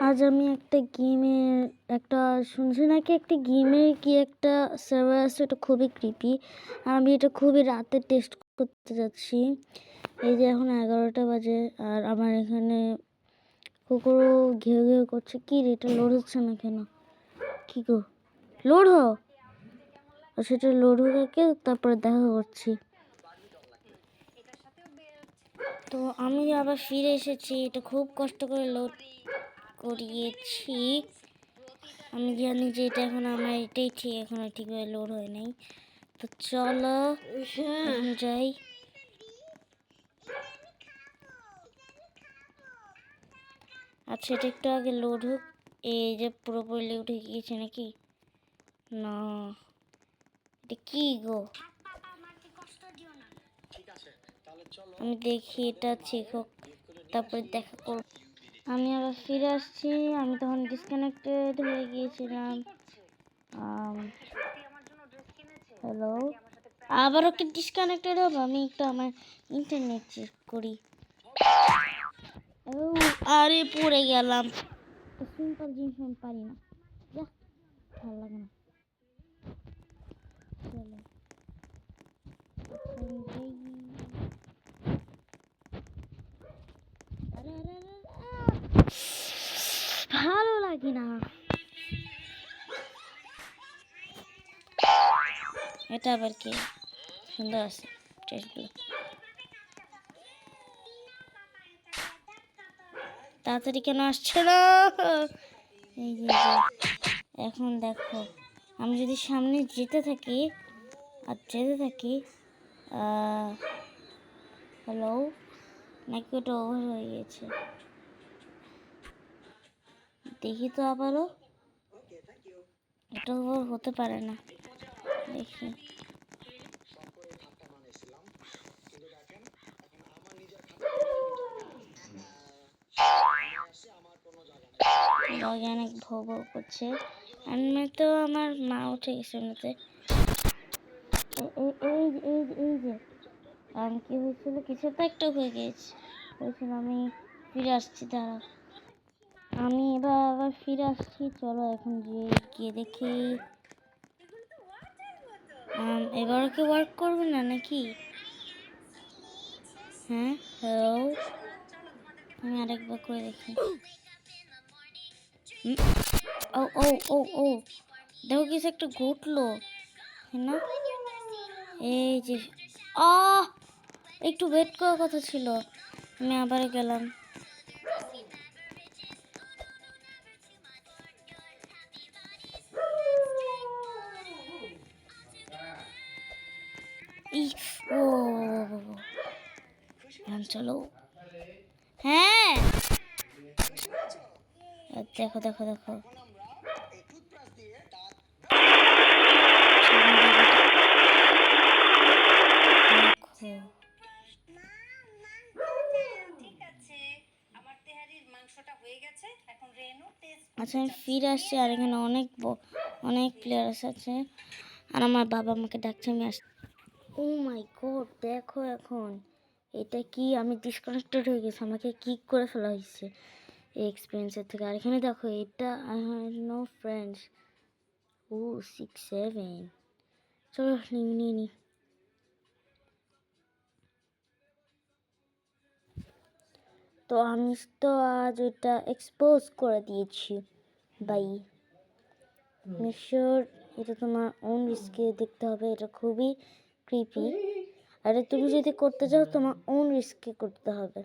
আজ আমি শুনছি নাকি একটা গেমের কি একটা সার্ভার আছে, এটা খুবই ক্রিপি। আমি এটা খুবই রাতে টেস্ট করতে যাচ্ছি। এই যে এখন 11টা বাজে আর আমার এখানে কুকুরও ঘেউ ঘেউ করছে। কি রে, এটা লোড হচ্ছে না কেন? কি গো, লোড হ। সেটা লোড হয়ে তারপরে দেখা করছি। তো আমি আবার ফিরে এসেছি। এটা খুব কষ্ট করে লোড করিয়েছি। আমি জানি যে এটা এখন আমার এটাই ঠিক, এখনো ঠিকভাবে লোড হয় নাই। তো চলো এখন যাই। আচ্ছা, এটা একটু আগে লোড হোক। এই যে পুরোপুরি লোড হয়ে গিয়েছে নাকি? না, এটা কি গো? আমি দেখি এটা চেক হোক, তারপরে দেখা করব। আমি আবার ফিরে আসছি। আমি তখন ডিসকানেক্টেড হয়ে গিয়েছিলাম। হ্যালো, আবারও কি ডিসকানেক্টেড হবে? আমি একটু আমার ইন্টারনেট চেক করি। আরে পড়ে গেলাম। সিম্পল জিনিস আমি পারি না, ভালো লাগে না। চলো ভালো লাগে না। এটা আবার কি সুন্দর আছে টেস্টগুলো। তাড়াতাড়ি কেন আসছে না? এই যে এখন দেখো, আমি যদি সামনে যেতে থাকি হ্যালো, নাকি ওটা ওভার হয়ে গেছে? দেখি তো আবারও। এটা ওভার হতে পারে না, দেখি। অনেক ভোগ করছে। আমি তো আমার মা উঠে গেছে এমনিতে। এই যে কি হয়েছিল, কিছু তো একটা হয়ে গেছিল। আমি ফিরে আসছি, দাঁড়াও। আমি আবার ফিরে আসছি। চলো এখন গিয়ে দেখি। এবার কি ওয়ার্ক করবে না নাকি? হ্যাঁ, হ্যালো, আমি আরেকবার করে দেখি। ও ও ও ও দেখো কিছু একটা ঘটলো না? এই যে একটু ওয়েট করার কথা ছিল। আমি আবার গেলাম। চলো, হ্যাঁ দেখো দেখো দেখো, আচ্ছা আমি ফিরে আসছি। আর এখানে অনেক প্লেয়ার্স আছে আর আমার বাবা আমাকে ডাকছে, আমি আসছি। ও মাই গড, দেখো এখন এটা কি, আমি ডিসকানেক্টেড হয়ে গেছি, আমাকে কিক করে ফেলা হয়েছে এই এক্সপিরিয়েন্সের থেকে। আর এখানে দেখো, এটা আই হ্যাভ নো ফ্রেন্ডস। 6-7, চলো নিয়ে নি। তো আমি তো আজ ওটা এক্সপোজ করে দিয়েছি বাই। মেক শিওর এটা তোমার ওন রিস্কে দেখতে হবে, এটা খুবই ক্রিপি। আর তুমি যদি করতে চাও তোমার ওন রিস্কে করতে হবে।